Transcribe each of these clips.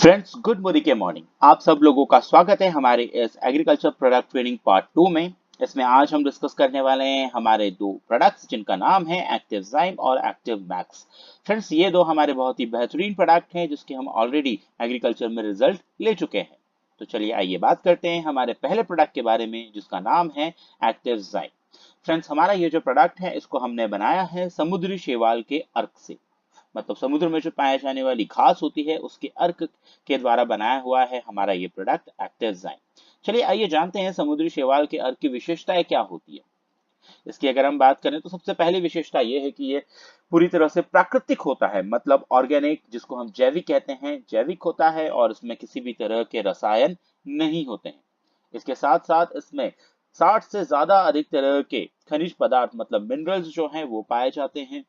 Friends, good morning के morning. आप सब लोगों का स्वागत है हमारे इस एग्रीकल्चर प्रोडक्ट ट्रेनिंग पार्ट 2 में। इसमें आज हम डिस्कस करने वाले हैं हमारे दो प्रोडक्ट्स जिनका नाम है एक्टिवजाइम और एक्टिव मैक्स। फ्रेंड्स, ये दो हमारे बहुत ही बेहतरीन प्रोडक्ट हैं जिसके हम ऑलरेडी एग्रीकल्चर में रिजल्ट ले चुके हैं। तो चलिए आइए बात करते हैं हमारे पहले प्रोडक्ट के बारे में जिसका नाम है एक्टिवजाइम। फ्रेंड्स, हमारा ये जो प्रोडक्ट है इसको हमने बनाया है समुद्री शैवाल के अर्क से। मतलब समुद्र में जो पाए जाने वाली घास होती है उसके अर्क के द्वारा बनाया हुआ है हमारा ये प्रोडक्ट एक्टिवजाइम। चलिए आइए जानते हैं समुद्री शैवाल के अर्क की विशेषताएं क्या होती है। इसकी अगर हम बात करें तो सबसे पहली विशेषता ये है कि ये पूरी तरह से प्राकृतिक होता है, मतलब ऑर्गेनिक, जिसको हम जैविक कहते हैं, जैविक होता है और इसमें किसी भी तरह के रसायन नहीं होते हैं। इसके साथ साथ इसमें 60 से ज्यादा अधिक तरह के खनिज पदार्थ मतलब मिनरल्स जो हैं वो पाए जाते हैं।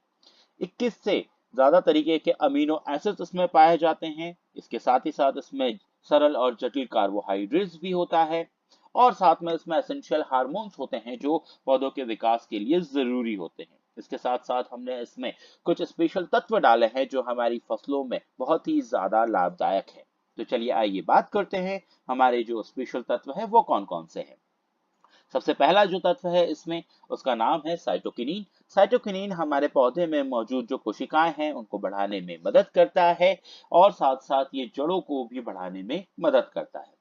21 से ज्यादा तरीके के अमीनो एसिड्स इसमें पाए जाते हैं। इसके साथ ही साथ इसमें सरल और जटिल कार्बोहाइड्रेट्स भी होता है और साथ में इसमें एसेंशियल हार्मोन्स होते हैं जो पौधों के विकास के लिए जरूरी होते हैं। इसके साथ साथ हमने इसमें कुछ स्पेशल तत्व डाले हैं जो हमारी फसलों में बहुत ही ज्यादा लाभदायक है। तो चलिए आइए बात करते हैं हमारे जो स्पेशल तत्व है वो कौन कौन से हैं। सबसे पहला जो तत्व है इसमें उसका नाम है साइटोकिनीन। साइटोकिनीन हमारे पौधे में मौजूद जो कोशिकाएं हैं उनको बढ़ाने में मदद करता है और साथ साथ ये जड़ों को भी बढ़ाने में मदद करता है।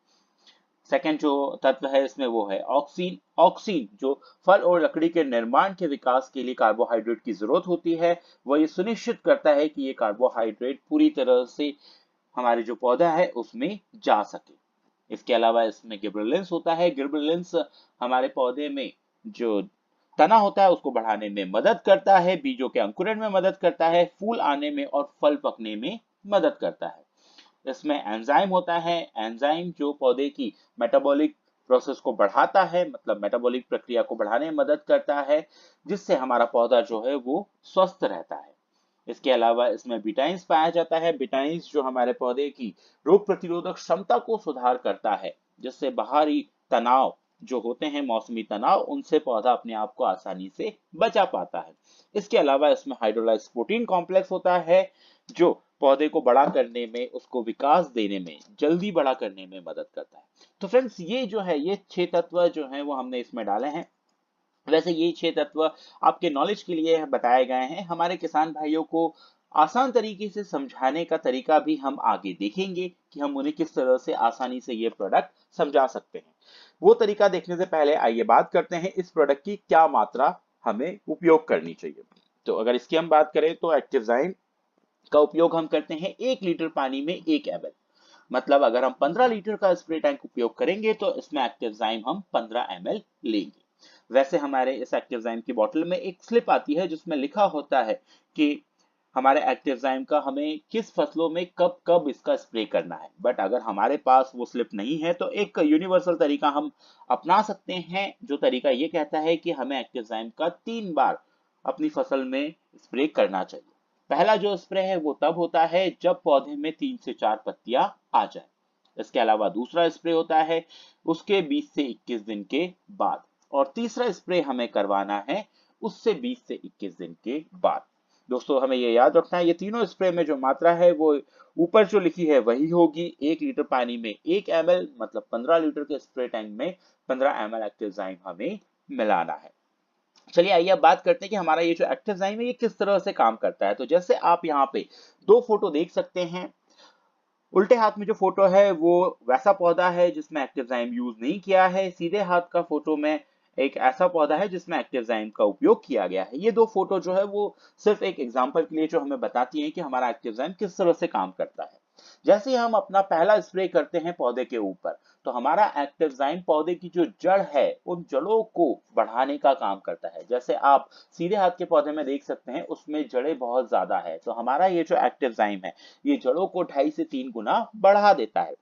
सेकंड जो तत्व है इसमें वो है ऑक्सीन। ऑक्सीन जो फल और लकड़ी के निर्माण के विकास के लिए कार्बोहाइड्रेट की जरूरत होती है, वह ये सुनिश्चित करता है कि ये कार्बोहाइड्रेट पूरी तरह से हमारे जो पौधा है उसमें जा सके। इसके अलावा इसमें गिबरेलिंस होता है। गिबरेलिंस हमारे पौधे में जो तना होता है उसको बढ़ाने में मदद करता है, बीजों के अंकुरण में मदद करता है, फूल आने में और फल पकने में मदद करता है। इसमें एंजाइम होता है। एंजाइम जो पौधे की मेटाबॉलिक प्रोसेस को बढ़ाता है, मतलब मेटाबॉलिक प्रक्रिया को बढ़ाने में मदद करता है, जिससे हमारा पौधा जो है वो स्वस्थ रहता है। इसके अलावा इसमें बिटाइन्स पाया जाता है। बिटाइन्स जो हमारे पौधे की रोग प्रतिरोधक क्षमता को सुधार करता है, जिससे बाहरी तनाव जो होते हैं, मौसमी तनाव, उनसे पौधा अपने आप को आसानी से बचा पाता है। इसके अलावा इसमें हाइड्रोलाइज प्रोटीन कॉम्प्लेक्स होता है जो पौधे को बड़ा करने में, उसको विकास देने में, जल्दी बड़ा करने में मदद करता है। तो फ्रेंड्स, ये जो है ये 6 तत्व जो हैं वो हमने इसमें डाले हैं। वैसे ये 6 तत्व आपके नॉलेज के लिए बताए गए हैं। हमारे किसान भाइयों को आसान तरीके से समझाने का तरीका भी हम आगे देखेंगे कि हम उन्हें किस तरह से आसानी से ये प्रोडक्ट समझा सकते हैं। वो तरीका देखने से पहले आइए बात करते हैं इस प्रोडक्ट की क्या मात्रा हमें उपयोग करनी चाहिए। तो अगर इसकी हम बात करें तो एक्टिवजाइम का उपयोग हम करते हैं 1 लीटर पानी में 1 ml। मतलब अगर हम 15 लीटर का स्प्रे टैंक उपयोग करेंगे तो इसमें एक्टिवजाइम हम 15 ml लेंगे। वैसे हमारे इस एक्टिवजाइम की बोतल में एक स्लिप आती है जिसमें लिखा होता है कि हमारे एक्टिवजाइम का हमें किस फसलों में कब कब इसका स्प्रे करना है। बट अगर हमारे पास वो स्लिप नहीं है तो एक यूनिवर्सल तरीका हम अपना सकते हैं, जो तरीका ये कहता है कि हमें एक्टिवजाइम का 3 बार अपनी फसल में स्प्रे करना चाहिए। पहला जो स्प्रे है वो तब होता है जब पौधे में 3 से 4 पत्तियां आ जाए। इसके अलावा दूसरा स्प्रे होता है उसके 20 से 21 दिन के बाद, और तीसरा स्प्रे हमें करवाना है उससे 20 से 21 दिन के बाद। दोस्तों, हमें ये याद रखना है ये तीनों स्प्रे में जो मात्रा है वो ऊपर जो लिखी है वही होगी। 1 लीटर पानी में 1 ml, मतलब 15 लीटर के स्प्रे टैंक में 15 ml एक्टिवजाइम हमें मिलाना है। चलिए आइए अब बात करते हैं कि हमारा ये जो एक्टिवजाइम है ये किस तरह से काम करता है। तो जैसे आप यहाँ पे 2 फोटो देख सकते हैं। उल्टे हाथ में जो फोटो है वो वैसा पौधा है जिसमें एक्टिवजाइम यूज नहीं किया है। सीधे हाथ का फोटो में एक ऐसा पौधा है जिसमें एक्टिवजाइम का उपयोग किया गया है। ये 2 फोटो जो है वो सिर्फ एक एग्जांपल के लिए जो हमें बताती हैं कि हमारा एक्टिवजाइम किस तरह से काम करता है। जैसे ही हम अपना पहला स्प्रे करते हैं पौधे के ऊपर, तो हमारा एक्टिवजाइम पौधे की जो जड़ है उन जड़ों को बढ़ाने का काम करता है। जैसे आप सीधे हाथ के पौधे में देख सकते हैं उसमें जड़ें बहुत ज्यादा है, तो हमारा ये जो एक्टिवजाइम है ये जड़ों को 2.5 से 3 गुना बढ़ा देता है।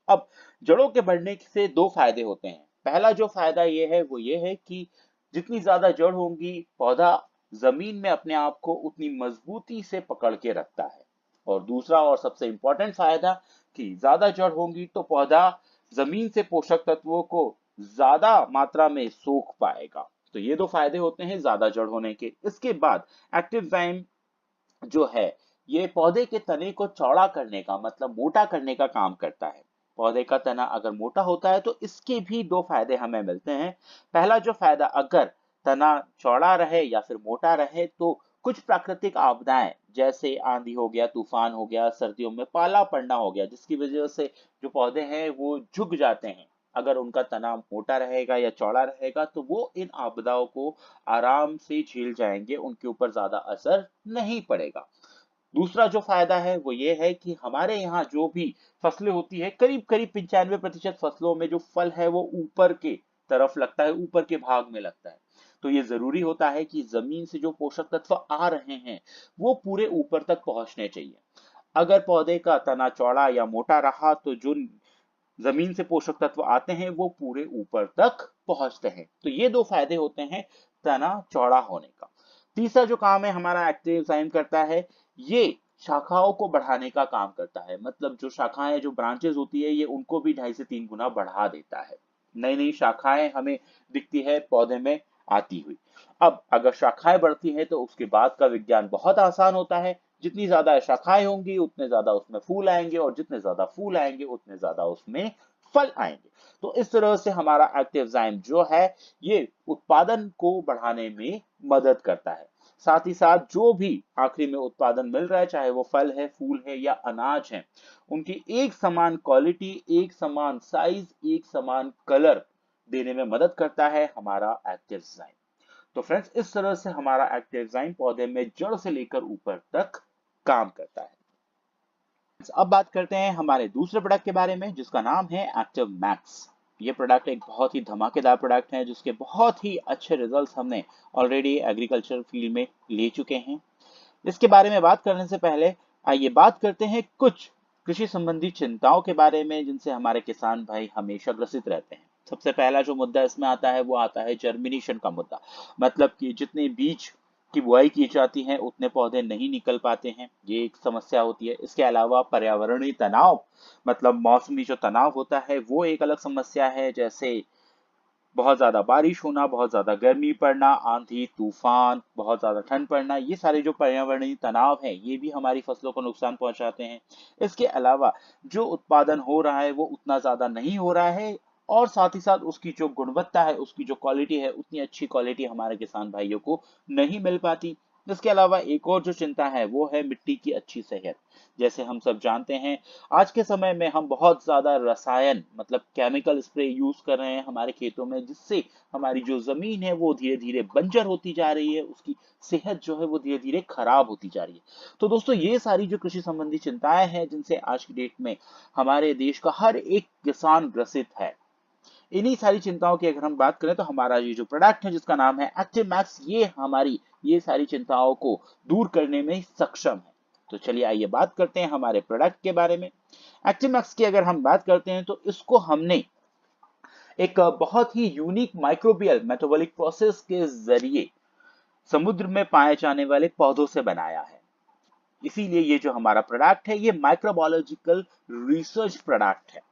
अब जड़ों के बढ़ने से 2 फायदे होते हैं। पहला जो फायदा ये है वो ये है कि जितनी ज्यादा जड़ होंगी पौधा जमीन में अपने आप को उतनी मजबूती से पकड़ के रखता है। और दूसरा और सबसे इंपॉर्टेंट फायदा कि ज्यादा जड़ होंगी तो पौधा जमीन से पोषक तत्वों को ज्यादा मात्रा में सोख पाएगा। तो ये 2 फायदे होते हैं ज्यादा जड़ होने के। इसके बाद एक्टिवजाइम जो है ये पौधे के तने को चौड़ा करने का मतलब मोटा करने का काम करता है। पौधे का तना अगर मोटा होता है तो इसके भी दो फायदे हमें मिलते हैं। पहला जो फायदा, अगर तना चौड़ा रहे या फिर मोटा रहे तो कुछ प्राकृतिक आपदाएं जैसे आंधी हो गया, तूफान हो गया, सर्दियों में पाला पड़ना हो गया, जिसकी वजह से जो पौधे हैं वो झुक जाते हैं, अगर उनका तना मोटा रहेगा या चौड़ा रहेगा तो वो इन आपदाओं को आराम से झेल जाएंगे, उनके ऊपर ज्यादा असर नहीं पड़ेगा। दूसरा जो फायदा है वो ये है कि हमारे यहाँ जो भी फसलें होती है, करीब करीब 95% फसलों में जो फल है वो ऊपर के तरफ लगता है, ऊपर के भाग में लगता है। तो ये जरूरी होता है कि जमीन से जो पोषक तत्व आ रहे हैं वो पूरे ऊपर तक पहुंचने चाहिए। अगर पौधे का तना चौड़ा या मोटा रहा तो जो जमीन से पोषक तत्व आते हैं वो पूरे ऊपर तक पहुंचते हैं। तो ये दो फायदे होते हैं तना चौड़ा होने का। तीसरा जो काम है हमारा एक्टिव एंजाइम करता है, ये शाखाओं को बढ़ाने का काम करता है। मतलब जो शाखाएं, जो ब्रांचेस होती है, ये उनको भी 2.5 से 3 गुना बढ़ा देता है। नई नई शाखाएं हमें दिखती है पौधे में आती हुई। अब अगर शाखाएं बढ़ती हैं तो उसके बाद का विज्ञान बहुत आसान होता है। जितनी ज्यादा शाखाएं होंगी उतने ज्यादा उसमें फूल आएंगे, और जितने ज्यादा फूल आएंगे उतने ज्यादा उसमें फल आएंगे। तो इस तरह से हमारा एक्टिव एंजाइम जो है ये उत्पादन को बढ़ाने में मदद करता है। साथ ही साथ जो भी आखिरी में उत्पादन मिल रहा है, चाहे वो फल है, फूल है या अनाज है, उनकी एक समान क्वालिटी, एक समान साइज, एक समान कलर देने में मदद करता है हमारा एक्टिव एंजाइम। तो फ्रेंड्स, इस तरह से हमारा एक्टिव एंजाइम पौधे में जड़ से लेकर ऊपर तक काम करता है। अब बात करते हैं हमारे दूसरे प्रोडक्ट के बारे में जिसका नाम है एक्टिव मैक्स। ये प्रोडक्ट एक बहुत ही धमाकेदार प्रोडक्ट है जिसके बहुत ही अच्छे रिजल्ट्स हमने ऑलरेडी एग्रीकल्चर फील्ड में ले चुके हैं। इसके बारे में बात करने से पहले आइए बात करते हैं कुछ कृषि संबंधी चिंताओं के बारे में जिनसे हमारे किसान भाई हमेशा ग्रसित रहते हैं। सबसे पहला जो मुद्दा इसमें आता है वो आता है जर्मिनेशन का मुद्दा। मतलब कि जितने बीज की बुआई की जाती है उतने पौधे नहीं निकल पाते हैं, ये एक समस्या होती है। इसके अलावा पर्यावरणीय तनाव, मतलब मौसमी जो तनाव होता है वो एक अलग समस्या है। जैसे बहुत ज्यादा बारिश होना, बहुत ज्यादा गर्मी पड़ना, आंधी तूफान, बहुत ज्यादा ठंड पड़ना, ये सारे जो पर्यावरणीय तनाव है ये भी हमारी फसलों को नुकसान पहुंचाते हैं। इसके अलावा जो उत्पादन हो रहा है वो उतना ज्यादा नहीं हो रहा है, और साथ ही साथ उसकी जो गुणवत्ता है, उसकी जो क्वालिटी है, उतनी अच्छी क्वालिटी हमारे किसान भाइयों को नहीं मिल पाती। इसके अलावा एक और जो चिंता है वो है मिट्टी की अच्छी सेहत। जैसे हम सब जानते हैं आज के समय में हम बहुत ज्यादा रसायन, मतलब केमिकल स्प्रे यूज कर रहे हैं हमारे खेतों में, जिससे हमारी जो जमीन है वो धीरे धीरे बंजर होती जा रही है, उसकी सेहत जो है वो धीरे धीरे खराब होती जा रही है। तो दोस्तों, ये सारी जो कृषि संबंधी चिंताएं हैं जिनसे आज की डेट में हमारे देश का हर एक किसान ग्रसित है, इन्हीं सारी चिंताओं की अगर हम बात करें तो हमारा ये जो प्रोडक्ट है जिसका नाम है एक्टिव मैक्स, ये हमारी ये सारी चिंताओं को दूर करने में सक्षम है। तो चलिए आइए बात करते हैं हमारे प्रोडक्ट के बारे में। एक्टिव मैक्स की अगर हम बात करते हैं तो इसको हमने एक बहुत ही यूनिक माइक्रोबियल मेटाबॉलिक प्रोसेस के जरिए समुद्र में पाए जाने वाले पौधों से बनाया है। इसीलिए ये जो हमारा प्रोडक्ट है ये माइक्रोबायोलॉजिकल रिसर्च प्रोडक्ट है।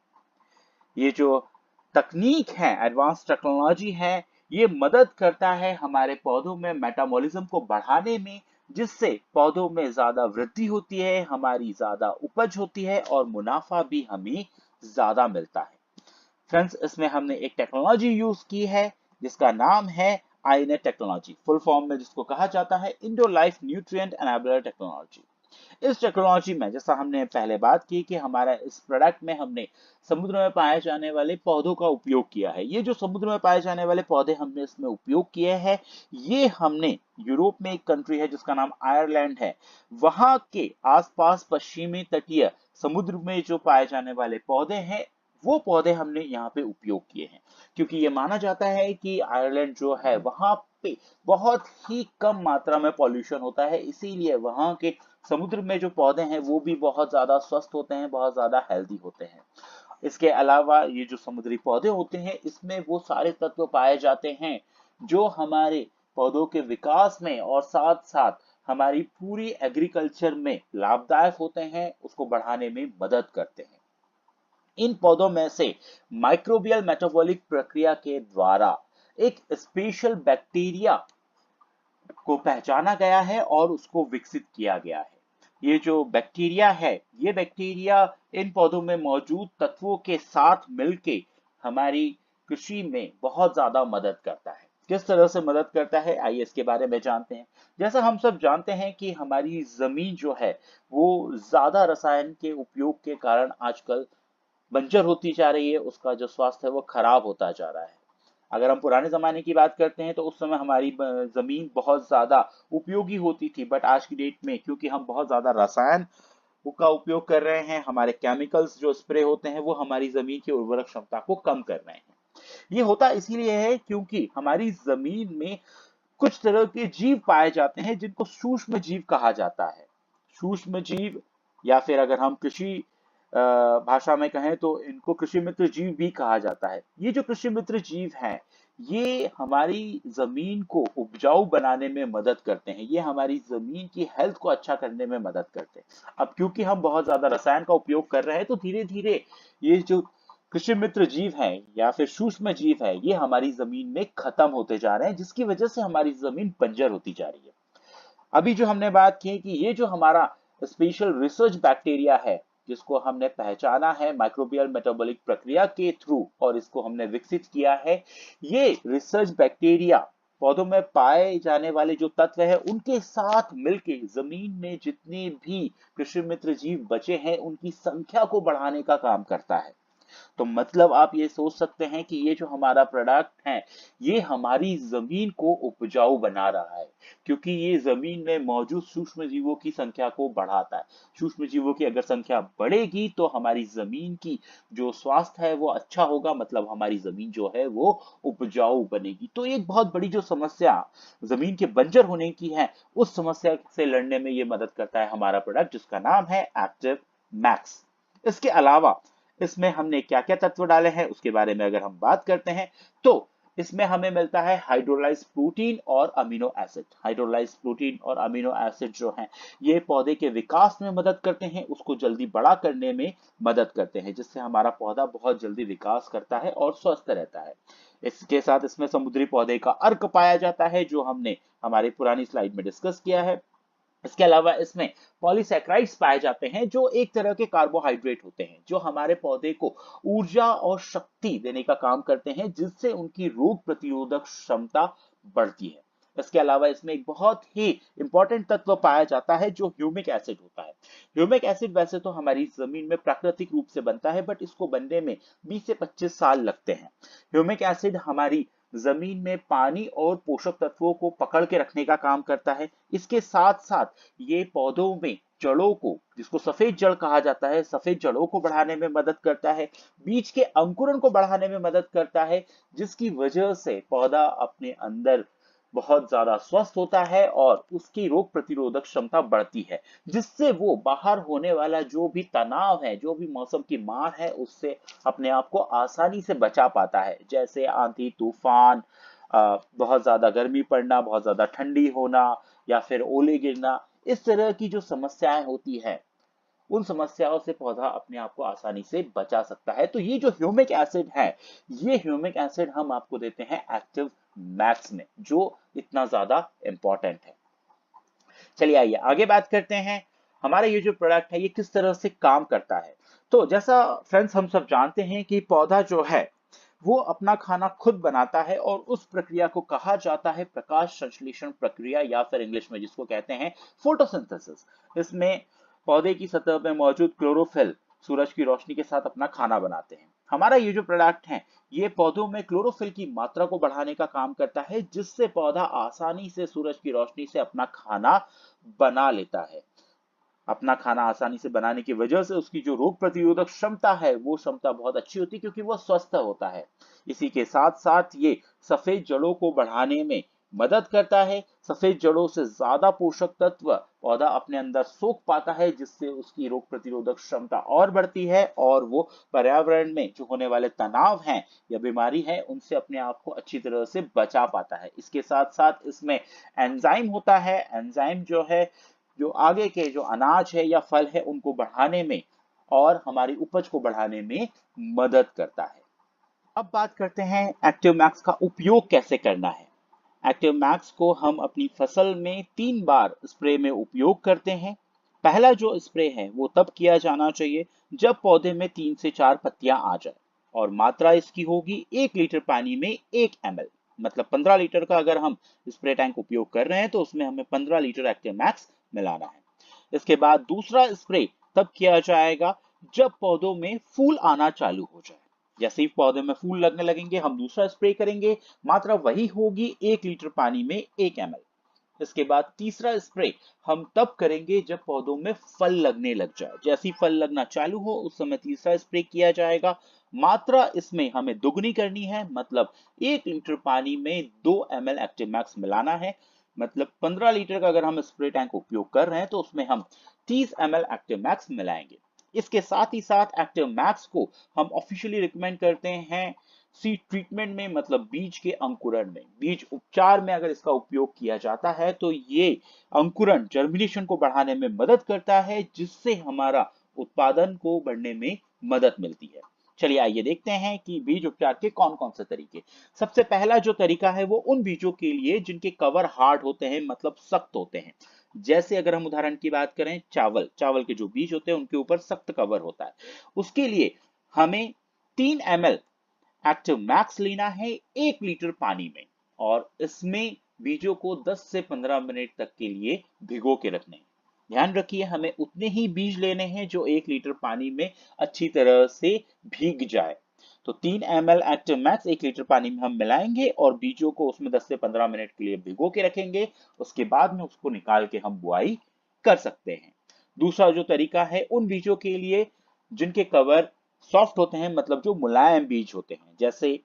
ये जो तकनीक है, एडवांस टेक्नोलॉजी है, ये मदद करता है हमारे पौधों में मेटाबॉलिज्म को बढ़ाने में, जिससे पौधों में ज्यादा वृद्धि होती है, हमारी ज्यादा उपज होती है और मुनाफा भी हमें ज्यादा मिलता है। फ्रेंड्स, इसमें हमने एक टेक्नोलॉजी यूज की है जिसका नाम है आईनेट टेक्नोलॉजी, फुल फॉर्म में जिसको कहा जाता है Indo life nutrient enabler technology. इस टेक्नोलॉजी में, जैसा हमने पहले बात की कि हमारा इस प्रोडक्ट में हमने समुद्र में पाए जाने वाले पौधों का उपयोग किया है। ये जो समुद्र में पाए जाने वाले पौधे हमने इसमें उपयोग किए हैं, ये हमने यूरोप में एक कंट्री है जिसका नाम आयरलैंड है, वहां के आसपास पश्चिमी तटीय समुद्र में जो पाए जाने वाले पौधे हैं वो पौधे हमने यहाँ पे उपयोग किए हैं। क्योंकि ये माना जाता है कि आयरलैंड जो है वहां पे बहुत ही कम मात्रा में पॉल्यूशन होता है, इसीलिए वहां के समुद्र में जो पौधे हैं वो भी बहुत ज्यादा स्वस्थ होते हैं, बहुत ज्यादा हेल्दी होते हैं। इसके अलावा ये जो समुद्री पौधे होते हैं इसमें वो सारे तत्व पाए जाते हैं जो हमारे पौधों के विकास में और साथ साथ हमारी पूरी एग्रीकल्चर में लाभदायक होते हैं, उसको बढ़ाने में मदद करते हैं। इन पौधों में से माइक्रोबियल मेटाबॉलिक प्रक्रिया के द्वारा एक स्पेशल बैक्टीरिया को पहचाना गया है और उसको विकसित किया गया है। ये जो बैक्टीरिया है, ये बैक्टीरिया इन पौधों में मौजूद तत्वों के साथ मिलके हमारी कृषि में बहुत ज्यादा मदद करता है। किस तरह से मदद करता है, आइए इसके बारे में जानते हैं। जैसा हम सब जानते हैं कि हमारी जमीन जो है वो ज्यादा रसायन के उपयोग के कारण आजकल बंजर होती जा रही है, उसका जो स्वास्थ्य है वो खराब होता जा रहा है। अगर हम पुराने जमाने की बात करते हैं तो उस समय हमारी जमीन बहुत ज्यादा उपयोगी होती थी, बट आज की डेट में क्योंकि हम बहुत ज्यादा रसायन का उपयोग कर रहे हैं, हमारे केमिकल्स जो स्प्रे होते हैं वो हमारी जमीन की उर्वरक क्षमता को कम कर रहे हैं। ये होता इसलिए है क्योंकि हमारी जमीन में कुछ तरह के जीव पाए जाते हैं जिनको सूक्ष्म जीव कहा जाता है। सूक्ष्म जीव, या फिर अगर हम कृषि भाषा में कहें तो इनको कृषि मित्र जीव भी कहा जाता है। ये जो कृषि मित्र जीव हैं, ये हमारी जमीन को उपजाऊ बनाने में मदद करते हैं, ये हमारी जमीन की हेल्थ को अच्छा करने में मदद करते हैं। अब क्योंकि हम बहुत ज्यादा रसायन का उपयोग कर रहे हैं तो धीरे धीरे ये जो कृषि मित्र जीव हैं या फिर सूक्ष्म जीव है, ये हमारी जमीन में खत्म होते जा रहे हैं, जिसकी वजह से हमारी जमीन बंजर होती जा रही है। अभी जो हमने बात की कि ये जो हमारा स्पेशल रिसर्च बैक्टीरिया है, जिसको हमने पहचाना है माइक्रोबियल मेटाबॉलिक प्रक्रिया के थ्रू और इसको हमने विकसित किया है, ये रिसर्च बैक्टीरिया पौधों में पाए जाने वाले जो तत्व है उनके साथ मिलके जमीन में जितने भी कृषि मित्र जीव बचे हैं उनकी संख्या को बढ़ाने का काम करता है। तो मतलब आप ये सोच सकते हैं कि ये जो हमारा प्रोडक्ट है, ये हमारी जमीन को उपजाऊ बना रहा है, क्योंकि ये जमीन में मौजूद सूक्ष्म जीवों की संख्या को बढ़ाता है। सूक्ष्म जीवों की अगर संख्या बढ़ेगी तो हमारी जमीन की जो स्वास्थ्य है वो अच्छा होगा, मतलब हमारी जमीन जो है वो उपजाऊ बनेगी। तो एक बहुत बड़ी जो समस्या जमीन के बंजर होने की है, उस समस्या से लड़ने में ये मदद करता है हमारा प्रोडक्ट, जिसका नाम है एक्टिव मैक्स। इसके अलावा इसमें हमने क्या क्या तत्व डाले हैं उसके बारे में अगर हम बात करते हैं तो इसमें हमें मिलता है हाइड्रोलाइज्ड प्रोटीन और अमीनो एसिड। हाइड्रोलाइज्ड प्रोटीन और अमीनो एसिड जो हैं, ये पौधे के विकास में मदद करते हैं, उसको जल्दी बड़ा करने में मदद करते हैं, जिससे हमारा पौधा बहुत जल्दी विकास करता है और स्वस्थ रहता है। इसके साथ इसमें समुद्री पौधे का अर्क पाया जाता है, जो हमने हमारी पुरानी स्लाइड में डिस्कस किया है। इसके अलावा इसमें पॉलीसैकेराइड्स पाए जाते हैं, जो एक तरह के कार्बोहाइड्रेट होते हैं, जो हमारे पौधे को ऊर्जा और शक्ति देने का काम करते हैं, जिससे उनकी रोग प्रतिरोधक क्षमता बढ़ती है। इसके अलावा इसमें एक बहुत ही इंपॉर्टेंट तत्व पाया जाता है जो ह्यूमिक एसिड होता है। ह्यूमिक एसिड वैसे तो हमारी जमीन में प्राकृतिक रूप से बनता है, बट इसको बनने में 20 से 25 साल लगते हैं। ह्यूमिक एसिड हमारी जमीन में पानी और पोषक तत्वों को पकड़ के रखने का काम करता है। इसके साथ साथ ये पौधों में जड़ों को, जिसको सफेद जड़ कहा जाता है, सफेद जड़ों को बढ़ाने में मदद करता है, बीज के अंकुरण को बढ़ाने में मदद करता है, जिसकी वजह से पौधा अपने अंदर बहुत ज्यादा स्वस्थ होता है और उसकी रोग प्रतिरोधक क्षमता बढ़ती है, जिससे वो बाहर होने वाला जो भी तनाव है, जो भी मौसम की मार है, उससे अपने आप को आसानी से बचा पाता है। जैसे आंधी तूफान, बहुत ज्यादा गर्मी पड़ना, बहुत ज्यादा ठंडी होना, या फिर ओले गिरना, इस तरह की जो समस्याएं होती है, उन समस्याओं से पौधा अपने आप को आसानी से बचा सकता है। तो ये जो ह्यूमिक एसिड है, ये ह्यूमिक एसिड हम आपको देते हैं एक्टिव मैक्स में, जो इतना ज्यादा इंपॉर्टेंट है। चलिए आइए आगे बात करते हैं, हमारा ये जो प्रोडक्ट है ये किस तरह से काम करता है। तो जैसा फ्रेंड्स हम सब जानते हैं कि पौधा जो है वो अपना खाना खुद बनाता है, और उस प्रक्रिया को कहा जाता है प्रकाश संश्लेषण प्रक्रिया, या फिर इंग्लिश में जिसको कहते हैं फोटोसिंथेसिस। इसमें पौधे की सतह में मौजूद क्लोरोफिल सूरज की रोशनी के साथ अपना खाना बनाते हैं। हमारा ये जो प्रोडक्ट है ये पौधों में क्लोरोफिल की मात्रा को बढ़ाने का काम करता है, जिससे पौधा आसानी से सूरज की रोशनी से अपना खाना बना लेता है। अपना खाना आसानी से बनाने की वजह से उसकी जो रोग प्रतिरोधक क्षमता है वो क्षमता बहुत अच्छी होती है, क्योंकि वो स्वस्थ होता है। इसी के साथ साथ ये सफेद जड़ों को बढ़ाने में मदद करता है। सफेद जड़ों से ज्यादा पोषक तत्व पौधा अपने अंदर सोख पाता है, जिससे उसकी रोग प्रतिरोधक क्षमता और बढ़ती है, और वो पर्यावरण में जो होने वाले तनाव हैं या बीमारी है उनसे अपने आप को अच्छी तरह से बचा पाता है। इसके साथ साथ इसमें एंजाइम होता है। एंजाइम जो है, जो आगे के जो अनाज है या फल है उनको बढ़ाने में और हमारी उपज को बढ़ाने में मदद करता है। अब बात करते हैं एक्टिव मैक्स का उपयोग कैसे करना है। एक्टिव मैक्स को हम अपनी फसल में 3 बार स्प्रे में उपयोग करते हैं। पहला जो स्प्रे है वो तब किया जाना चाहिए जब पौधे में 3 से 4 पत्तियां आ जाए और मात्रा इसकी होगी 1 लीटर पानी में 1 ml। मतलब 15 लीटर का अगर हम स्प्रे टैंक उपयोग कर रहे हैं तो उसमें हमें 15 लीटर एक्टिव मैक्स मिलाना है। इसके बाद दूसरा स्प्रे तब किया जाएगा जब पौधों में फूल आना चालू हो जाए। जैसे ही पौधे में फूल लगने लगेंगे हम दूसरा स्प्रे करेंगे, मात्रा वही होगी 1 लीटर पानी में 1 ml। इसके बाद तीसरा स्प्रे हम तब करेंगे जब पौधों में फल लगने लग जाए। जैसे ही फल लगना चालू हो उस समय तीसरा स्प्रे किया जाएगा। मात्रा इसमें हमें दुगनी करनी है, मतलब 1 लीटर पानी में 2 ml एक्टिव मैक्स मिलाना है। मतलब 15 लीटर का अगर हम स्प्रे टैंक उपयोग कर रहे हैं तो उसमें हम 30 ml एक्टिव मैक्स मिलाएंगे। इसके साथ ही साथ एक्टिव मैक्स को हम ऑफिशियली रिकमेंड करते हैं सीड ट्रीटमेंट में, मतलब बीज के अंकुरण में, बीज उपचार में अगर इसका उपयोग किया जाता है तो ये अंकुरण जर्मिनेशन को बढ़ाने में मदद करता है, जिससे हमारा उत्पादन को बढ़ने में मदद मिलती है। चलिए आइए देखते हैं कि बीज उपचार के कौन कौन से तरीके। सबसे पहला जो तरीका है वो उन बीजों के लिए जिनके कवर हार्ड होते हैं, मतलब सख्त होते हैं। जैसे अगर हम उदाहरण की बात करें, चावल के जो बीज होते हैं उनके ऊपर सख्त कवर होता है। उसके लिए हमें 3 ml एक्टिव मैक्स लेना है 1 लीटर पानी में और इसमें बीजों को 10 से 15 मिनट तक के लिए भिगो के रखने हैं। ध्यान रखिए हमें उतने ही बीज लेने हैं जो 1 लीटर पानी में अच्छी तरह से भीग जाए। तो 3 ml एक्टिव मैक्स 1 लीटर पानी में हम मिलाएंगे और बीजों को उसमें 10 से 15 मिनट के लिए भिगो के रखेंगे। उसके बाद में उसको निकाल के हम बुआई कर सकते हैं। दूसरा जो तरीका है उन बीजों के लिए जिनके कवर सॉफ्ट होते हैं, मतलब जो मुलायम बीज होते हैं, जैसे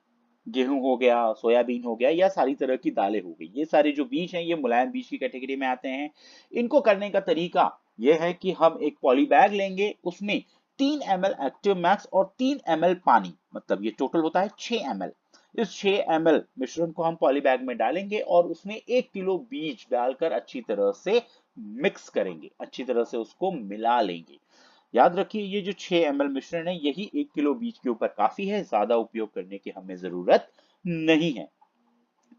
गेहूं हो गया, सोयाबीन हो गया या सारी तरह की दालें हो गई। ये सारे जो बीज हैं ये मुलायम बीज की कैटेगरी में आते हैं। इनको करने का तरीका यह है कि हम एक पॉली बैग लेंगे, उसमें 3 ml एक्टिव मैक्स और 3 ml पानी, मतलब ये टोटल होता है 6 ml। इस 6 ml मिश्रण को हम पॉली बैग में डालेंगे और उसमें 1 किलो बीज डालकर अच्छी तरह से मिक्स करेंगे, अच्छी तरह से उसको मिला लेंगे। याद रखिए ये जो 6 ml मिश्रण है यही 1 किलो बीज के ऊपर काफी है, ज्यादा उपयोग करने की हमें जरूरत नहीं है।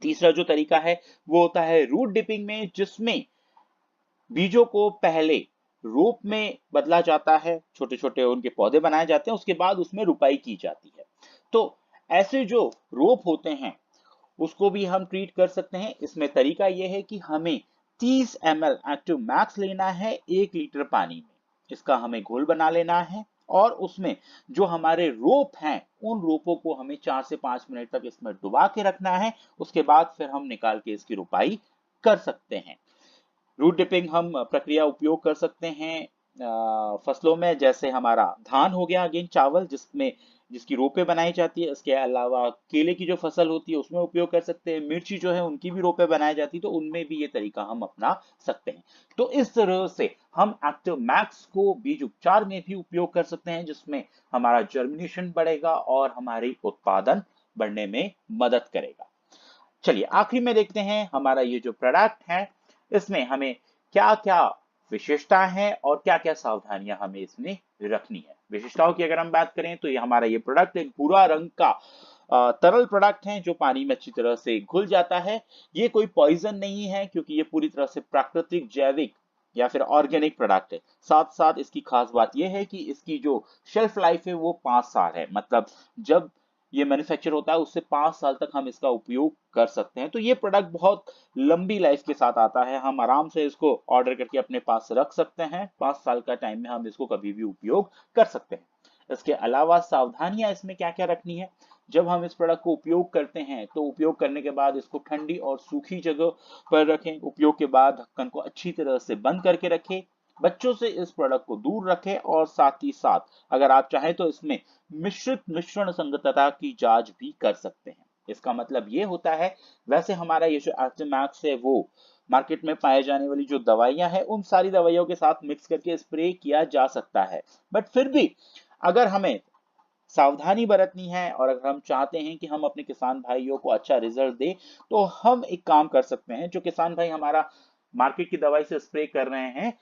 तीसरा जो तरीका है वो होता है रूट डिपिंग में, जिसमें बीजों को पहले रोप में बदला जाता है, छोटे छोटे उनके पौधे बनाए जाते हैं, उसके बाद उसमें रुपाई की जाती है। तो ऐसे जो रोप होते हैं उसको भी हम ट्रीट कर सकते हैं। इसमें तरीका यह है कि हमें 30 ml एक्टिव मैक्स लेना है 1 लीटर पानी में। इसका हमें घोल बना लेना है और उसमें जो हमारे रोप हैं उन रोपों को हमें 4 से 5 मिनट तक इसमें डुबा के रखना है। उसके बाद फिर हम निकाल के इसकी रुपाई कर सकते हैं। रूट डिपिंग हम प्रक्रिया उपयोग कर सकते हैं फसलों में, जैसे हमारा धान हो गया, अगेन चावल जिसमें जिसकी रोपे बनाई जाती है। इसके अलावा केले की जो फसल होती है उसमें उपयोग कर सकते हैं। मिर्ची जो है उनकी भी रोपे बनाई जाती है, तो उनमें भी ये तरीका हम अपना सकते हैं। तो इस तरह से हम एक्टिव मैक्स को बीज उपचार में भी उपयोग कर सकते हैं, जिसमें हमारा जर्मिनेशन बढ़ेगा और हमारी उत्पादन बढ़ने में मदद करेगा। चलिए आखिरी में देखते हैं हमारा ये जो प्रोडक्ट है इसमें हमें क्या क्या विशेषता है और क्या क्या सावधानियां हमें इसमें रखनी है। विशेषताओं की अगर हम बात करें तो ये हमारा ये प्रोडक्ट एक भूरा रंग का तरल प्रोडक्ट है जो पानी में अच्छी तरह से घुल जाता है। ये कोई पॉइजन नहीं है क्योंकि ये पूरी तरह से प्राकृतिक, जैविक या फिर ऑर्गेनिक प्रोडक्ट है। साथ साथ इसकी खास बात यह है कि इसकी जो शेल्फ लाइफ है वो 5 साल है, मतलब जब ये मैन्युफैक्चर होता है उससे 5 साल तक हम इसका उपयोग कर सकते हैं। तो ये प्रोडक्ट बहुत लंबी लाइफ के साथ आता है, हम आराम से इसको ऑर्डर करके अपने पास रख सकते हैं। 5 साल का टाइम में हम इसको कभी भी उपयोग कर सकते हैं। इसके अलावा सावधानियां इसमें क्या क्या रखनी है, जब हम इस प्रोडक्ट को उपयोग करते हैं तो उपयोग करने के बाद इसको ठंडी और सूखी जगह पर रखें। उपयोग के बाद ढक्कन को अच्छी तरह से बंद करके रखें। बच्चों से इस प्रोडक्ट को दूर रखें और साथ ही साथ अगर आप चाहें तो इसमें मिश्रित मिश्रण संगतता की जांच भी कर सकते हैं। इसका मतलब ये होता है, वैसे हमारा ये जो एक्टिव मैक्स है वो मार्केट में पाए जाने वाली जो दवाइयां हैं उन सारी दवाइयों के साथ मिक्स करके स्प्रे किया जा सकता है, बट फिर भी अगर हमें सावधानी बरतनी है और अगर हम चाहते हैं कि हम अपने किसान भाइयों को अच्छा रिजल्ट दे, तो हम एक काम कर सकते हैं। जो किसान भाई हमारा मार्केट की दवाई से स्प्रे कर रहे हैं,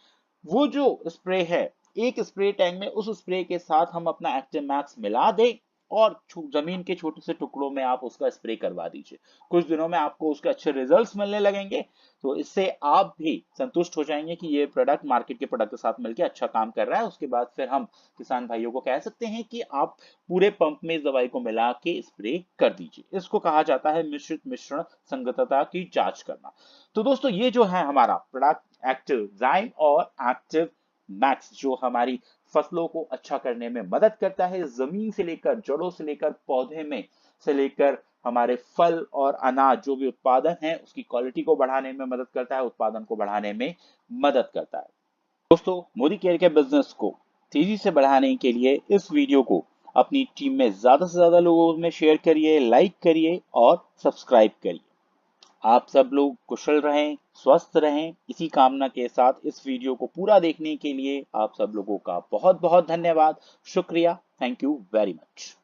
वो जो स्प्रे है एक स्प्रे टैंक में उस स्प्रे के साथ हम अपना एक्टिव मैक्स मिला दें और जमीन के छोटे से टुकड़ों में आप उसका स्प्रे करवा दीजिए। कुछ दिनों में आपको उसके अच्छे रिजल्ट्स मिलने लगेंगे, तो इससे आप भी संतुष्ट हो जाएंगे कि ये प्रोडक्ट मार्केट के प्रोडक्ट के साथ मिलकर अच्छा काम कर रहा है। उसके बाद फिर हम किसान भाइयों को कह सकते हैं कि आप पूरे पंप में इस दवाई को मिला के स्प्रे कर दीजिए। इसको कहा जाता है मिश्रित मिश्रण संगतता की जांच करना। तो दोस्तों ये जो है हमारा प्रोडक्ट एक्टिव ज़ाइम और एक्टिव मैक्स, जो हमारी फसलों को अच्छा करने में मदद करता है, जमीन से लेकर जड़ों से लेकर पौधे में से लेकर हमारे फल और अनाज जो भी उत्पादन है उसकी क्वालिटी को बढ़ाने में मदद करता है, उत्पादन को बढ़ाने में मदद करता है। दोस्तों मोदी केयर के बिजनेस को तेजी से बढ़ाने के लिए इस वीडियो को अपनी टीम में ज्यादा से ज्यादा लोगों में शेयर करिए, लाइक करिए और सब्सक्राइब करिए। आप सब लोग कुशल रहें, स्वस्थ रहें, इसी कामना के साथ इस वीडियो को पूरा देखने के लिए आप सब लोगों का बहुत बहुत धन्यवाद, शुक्रिया, थैंक यू वेरी मच।